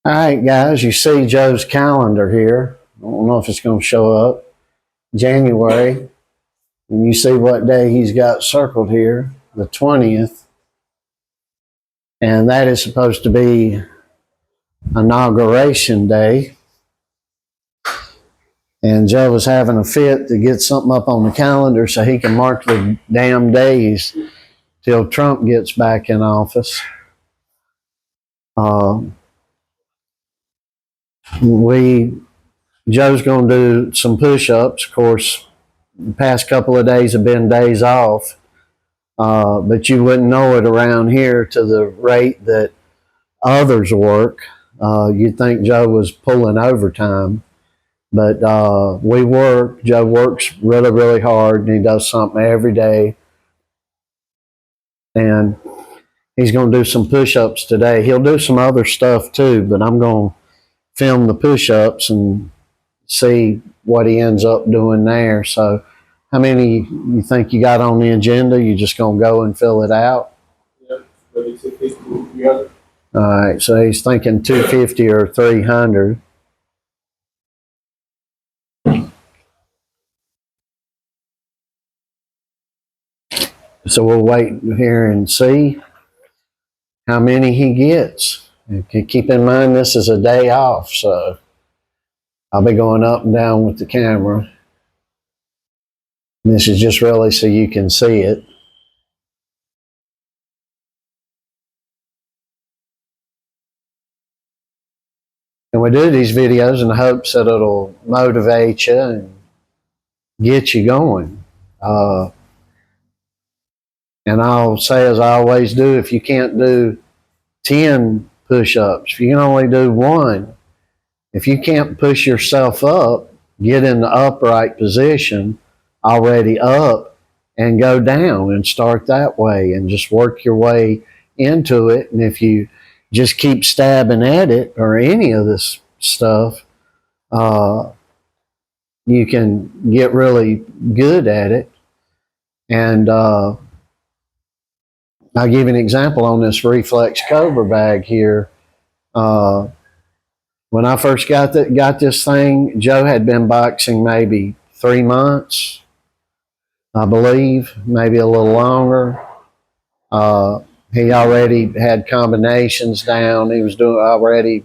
All right, guys, you see Joe's calendar here. I don't know if it's going to show up. January, and you see what day he's got circled here, the 20th. And that is supposed to be inauguration day. And Joe was having a fit to get something up on the calendar so he can mark the damn days till Trump gets back in office. Joe's going to do some push-ups. Of course, the past couple of days have been days off, but you wouldn't know it around here to the rate that others work. You'd think Joe was pulling overtime, but we work. Joe works really, really hard, and he does something every day. And he's going to do some push-ups today. He'll do some other stuff too, but I'm going to film the push-ups and see what he ends up doing there. So how many you think you got on the agenda? You just going to go and fill it out? Yep, 300. All right, so he's thinking 250 or 300. So we'll wait here and see how many he gets. And keep in mind, this is a day off, so I'll be going up and down with the camera. This is just really so you can see it. And we do these videos in the hopes that it'll motivate you and get you going. And I'll say, as I always do, if you can't do 10 push-ups, if you can only do one, if you can't push yourself up, get in the upright position, already up, and go down and start that way and just work your way into it. And if you just keep stabbing at it or any of this stuff, you can get really good at it. And I'll give you an example on this Reflex Cobra bag here. When I first got this thing, Joe had been boxing maybe 3 months, I believe, maybe a little longer. He already had combinations down. He was doing already.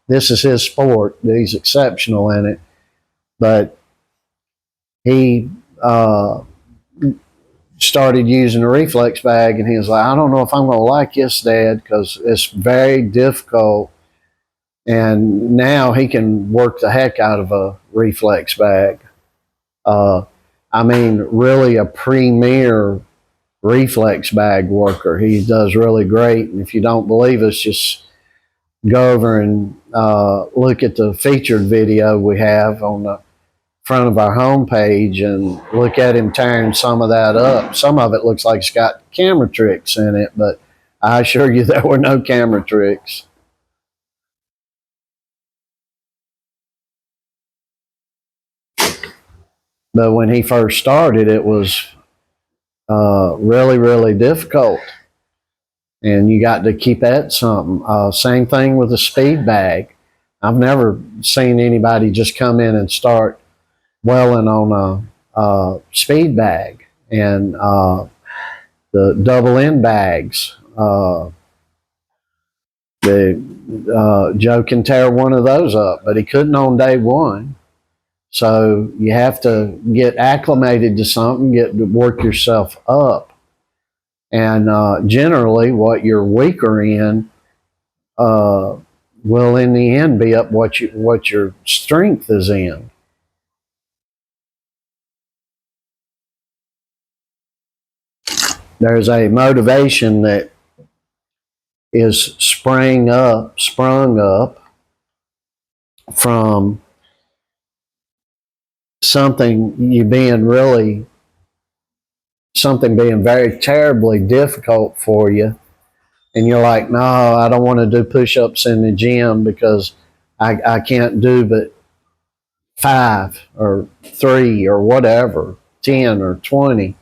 This is his sport. He's exceptional in it. But he started using a reflex bag, and he was like, I don't know if I'm going to like this, Dad, because it's very difficult. And now he can work the heck out of a reflex bag. I mean, really a premier reflex bag worker. He does really great. And if you don't believe us, just go over and look at the featured video we have on the front of our homepage and look at him tearing some of that up. Some of it looks like it's got camera tricks in it, but I assure you there were no camera tricks. But when he first started, it was really, really difficult. And you got to keep at something. Same thing with a speed bag. I've never seen anybody just come in and start welling on a speed bag. And the double end bags, Joe can tear one of those up, but he couldn't on day one. So you have to get acclimated to something, work yourself up. And generally what you're weaker in will in the end be up what your strength is in. There's a motivation that is sprung up from something being very terribly difficult for you, and you're like, no, I don't want to do push-ups in the gym because I can't do but 5 or 3 or whatever, 10 or 20,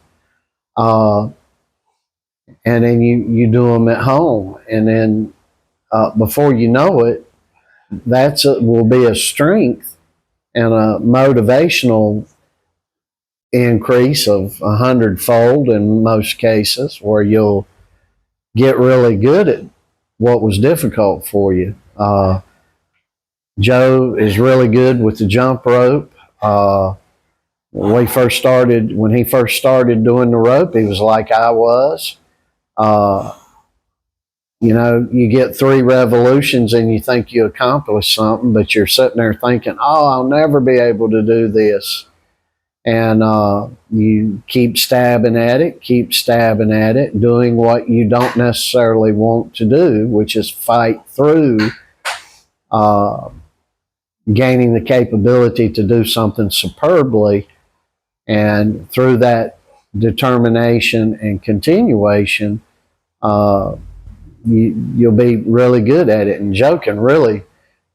and then you do them at home, and then before you know it, will be a strength and a motivational increase of 100-fold in most cases, where you'll get really good at what was difficult for you. Joe is really good with the jump rope. When he first started doing the rope, he was like I was. You get 3 revolutions and you think you accomplished something, but you're sitting there thinking, oh, I'll never be able to do this. And you keep stabbing at it, doing what you don't necessarily want to do, which is fight through gaining the capability to do something superbly. And through that determination and continuation, you'll be really good at it. And Joe can really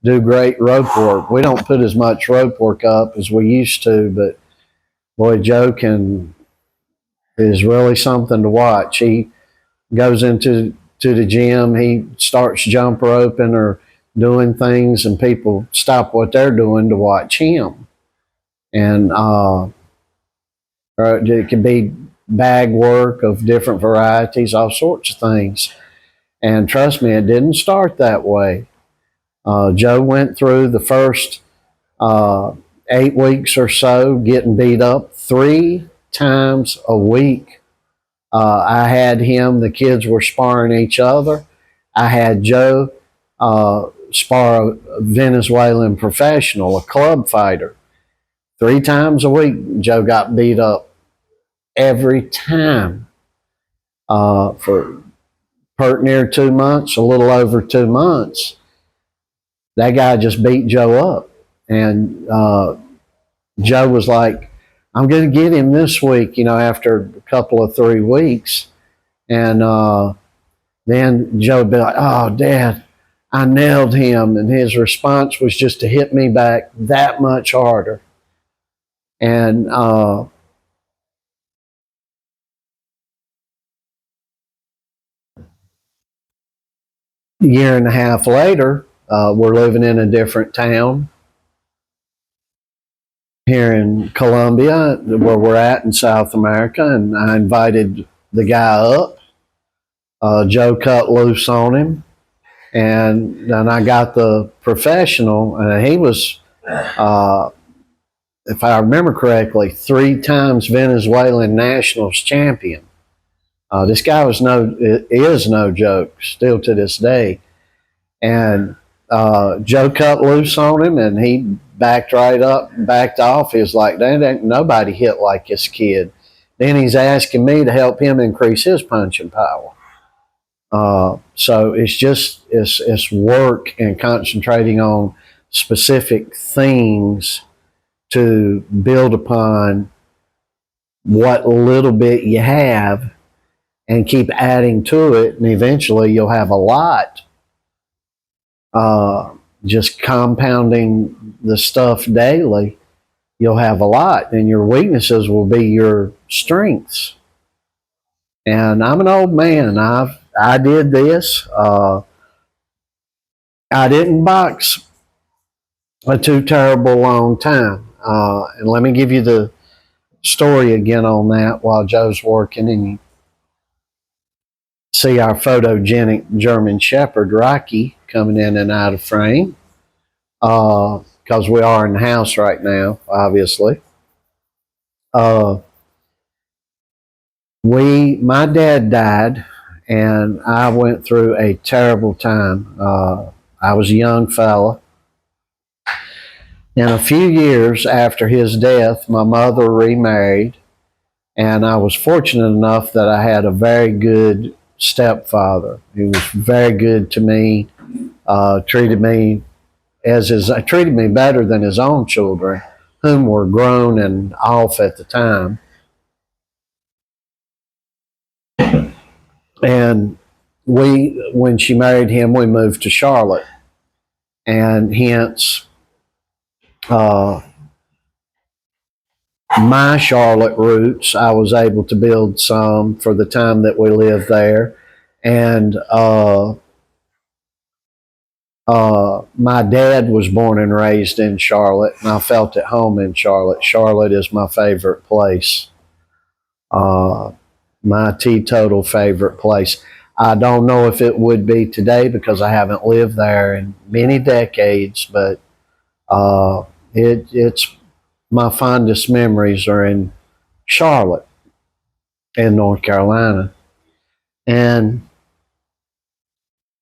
do great rope work. We don't put as much rope work up as we used to, but boy, Joe is really something to watch. He goes into the gym, he starts jump roping or doing things, and people stop what they're doing to watch him. And it can be bag work of different varieties, all sorts of things. And trust me, it didn't start that way. Joe went through the first 8 weeks or so getting beat up 3 times a week. I had him, the kids were sparring each other. I had Joe spar a Venezuelan professional, a club fighter. 3 times a week, Joe got beat up every time for pert near 2 months, a little over 2 months. That guy just beat Joe up. And Joe was like, I'm going to get him this week, after a couple of 3 weeks. And then Joe would be like, oh, Dad, I nailed him. And his response was just to hit me back that much harder. And a year and a half later, we're living in a different town here in Colombia, where we're at in South America, and I invited the guy up. Joe cut loose on him, and then I got the professional, and he was, if I remember correctly, 3 times Venezuelan nationals champion. This guy is no joke, still to this day. And Joe cut loose on him, and he backed right up, backed off. He was like, ain't nobody hit like this kid. Then he's asking me to help him increase his punching power. So it's work and concentrating on specific things to build upon what little bit you have and keep adding to it, and eventually you'll have a lot. Just compounding the stuff daily, you'll have a lot, and your weaknesses will be your strengths. And I'm an old man. I did this. I didn't box a too terrible long time. And let me give you the story again on that while Joe's working, and you see our photogenic German Shepherd, Rocky, coming in and out of frame. Because we are in the house right now, obviously. My dad died, and I went through a terrible time. I was a young fella. And a few years after his death, my mother remarried, and I was fortunate enough that I had a very good stepfather. He was very good to me, treated me better than his own children, whom were grown and off at the time. And when she married him, we moved to Charlotte, and hence my Charlotte roots. I was able to build some for the time that we lived there, and my dad was born and raised in Charlotte, and I felt at home in Charlotte. Charlotte is my favorite place. My teetotal favorite place. I don't know if it would be today because I haven't lived there in many decades, but it's my fondest memories are in Charlotte, in North Carolina. And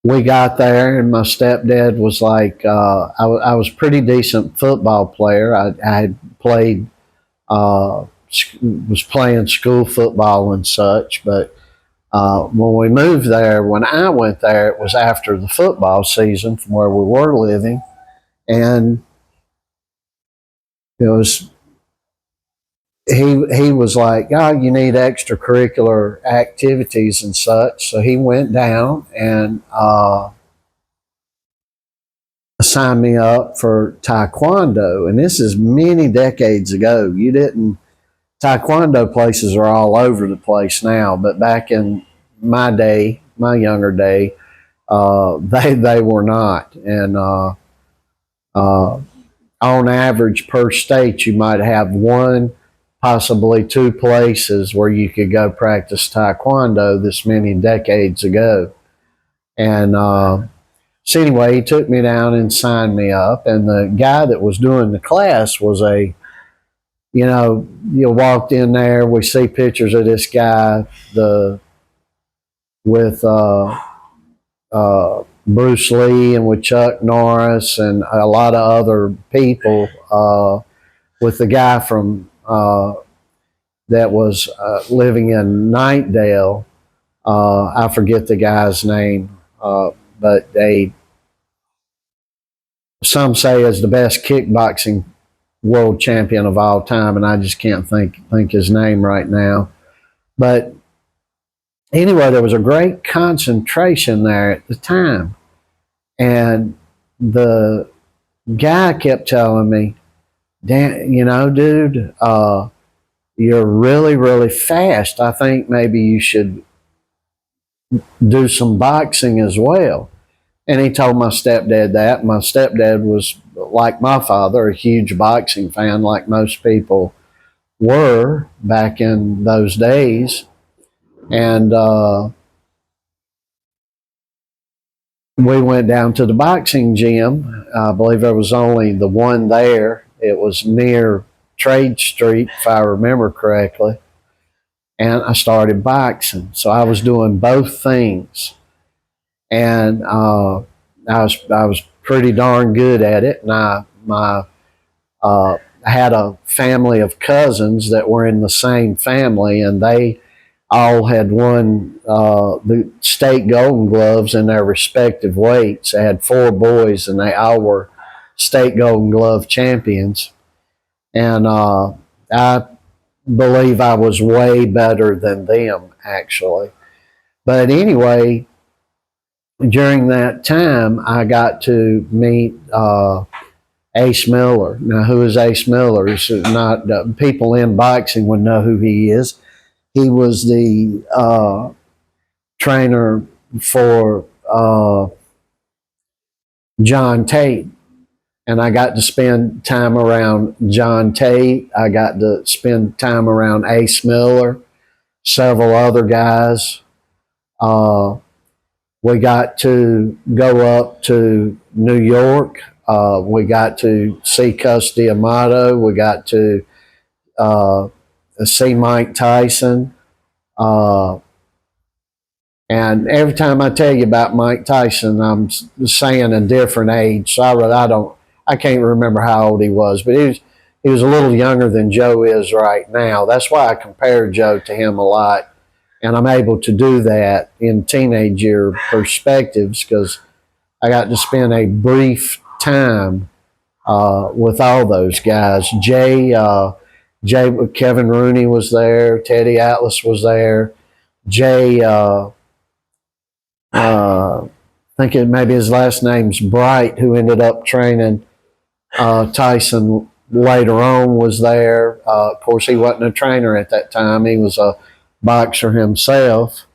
we got there, and my stepdad was like, I was pretty decent football player. I had played, was playing school football and such, but when we moved there, when I went there, it was after the football season from where we were living, and it was he was like, oh, you need extracurricular activities and such. So he went down and signed me up for Taekwondo. And this is many decades ago. Taekwondo places are all over the place now, but back in my day, my younger day, they were not. And on average per state, you might have one, possibly two places where you could go practice Taekwondo this many decades ago. And so anyway, he took me down and signed me up. And the guy that was doing the class was you walked in there, we see pictures of this guy with Bruce Lee and with Chuck Norris and a lot of other people, with the guy from that was living in Nightdale. I forget the guy's name, but some say is the best kickboxing world champion of all time, and I just can't think his name right now. But anyway, there was a great concentration there at the time, and the guy kept telling me, Dan, dude, you're really, really fast. I think maybe you should do some boxing as well. And he told my stepdad that. My stepdad was, like my father, a huge boxing fan, like most people were back in those days. And we went down to the boxing gym. I believe there was only the one there. It was near Trade Street, if I remember correctly. And I started boxing. So I was doing both things. And I was pretty darn good at it. And I had a family of cousins that were in the same family, and they all had won the state Golden Gloves in their respective weights. I had 4 boys, and they all were state Golden Glove champions. And I believe I was way better than them, actually. But anyway, during that time, I got to meet Ace Miller. Now, who is Ace Miller? It's not people in boxing would know who he is. He was the trainer for John Tate. And I got to spend time around John Tate. I got to spend time around Ace Miller, several other guys. We got to go up to New York. We got to see Cus D'Amato. We got to see Mike Tyson. And every time I tell you about Mike Tyson, I'm saying a different age. So I can't remember how old he was, but he was a little younger than Joe is right now. That's why I compare Joe to him a lot. And I'm able to do that in teenage year perspectives because I got to spend a brief time with all those guys. Kevin Rooney was there. Teddy Atlas was there. Jay, I think maybe his last name's Bright, who ended up training Tyson later on, was there. Of course, he wasn't a trainer at that time. He was a boxer himself,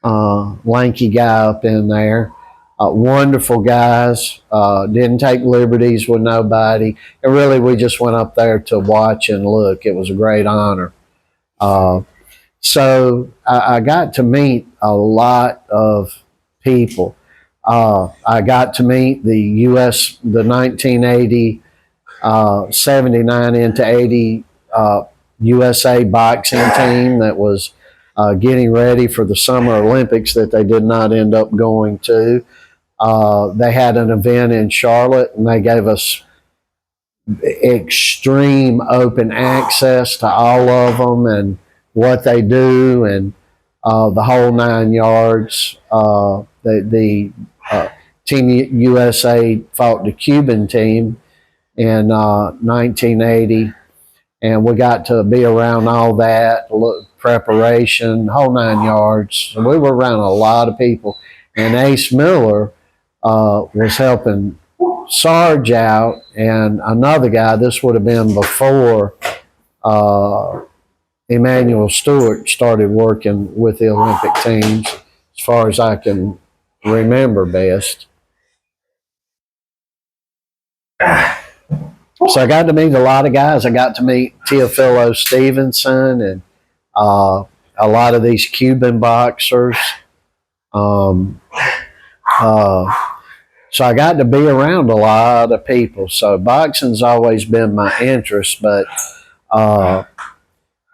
lanky guy up in there. Wonderful guys. Didn't take liberties with nobody. And really, we just went up there to watch and look. It was a great honor. So I got to meet a lot of people. I got to meet the 1980, 79 into 80 USA boxing team that was getting ready for the Summer Olympics that they did not end up going to. They had an event in Charlotte, and they gave us extreme open access to all of them and what they do and the whole 9 yards. The Team USA fought the Cuban team in 1980, and we got to be around all that, preparation, whole 9 yards. So we were around a lot of people, and Ace Miller was helping Sarge out, and another guy. This would have been before Emmanuel Stewart started working with the Olympic teams, as far as I can remember best. So I got to meet a lot of guys. I got to meet Teofilo Stevenson and a lot of these Cuban boxers. So I got to be around a lot of people. So boxing's always been my interest. But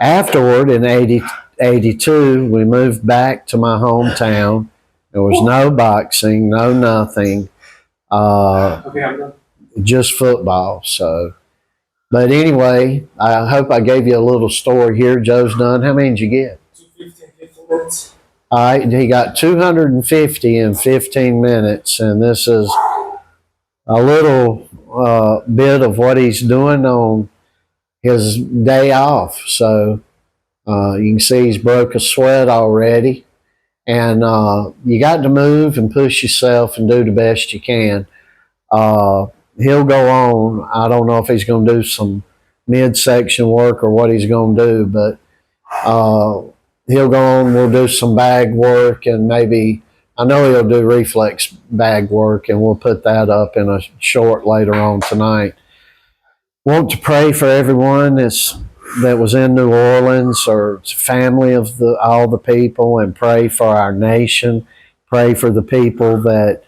afterward, in 82, we moved back to my hometown. There was no boxing, no nothing. Okay, I'm done. Just football. So, but anyway, I hope I gave you a little story here. Joe's done. How many did you get? 15 minutes. All right, he got 250 in 15 minutes, and this is a little bit of what he's doing on his day off. So you can see he's broke a sweat already, and you got to move and push yourself and do the best you can. He'll go on. I don't know if he's going to do some midsection work or what he's going to do, but he'll go on. We'll do some bag work, and maybe I know he'll do reflex bag work, and we'll put that up in a short later on tonight. Want to pray for everyone that was in New Orleans, or family of all the people, and pray for our nation. Pray for the people that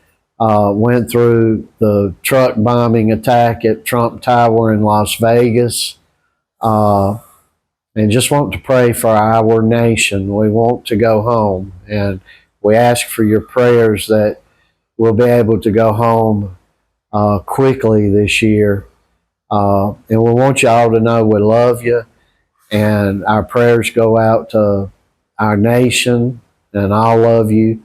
went through the truck bombing attack at Trump Tower in Las Vegas. And just want to pray for our nation. We want to go home, and we ask for your prayers that we'll be able to go home quickly this year. And we want you all to know we love you, and our prayers go out to our nation, and I love you.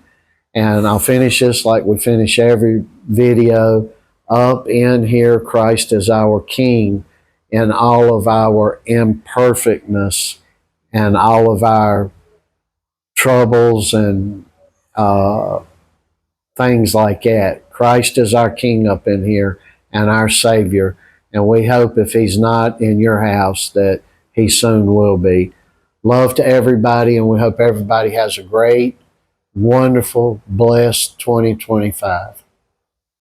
And I'll finish this like we finish every video. Up in here, Christ is our King in all of our imperfectness and all of our troubles and things like that. Christ is our King up in here and our Savior. And we hope if he's not in your house that he soon will be. Love to everybody, and we hope everybody has a great, wonderful, blessed 2025.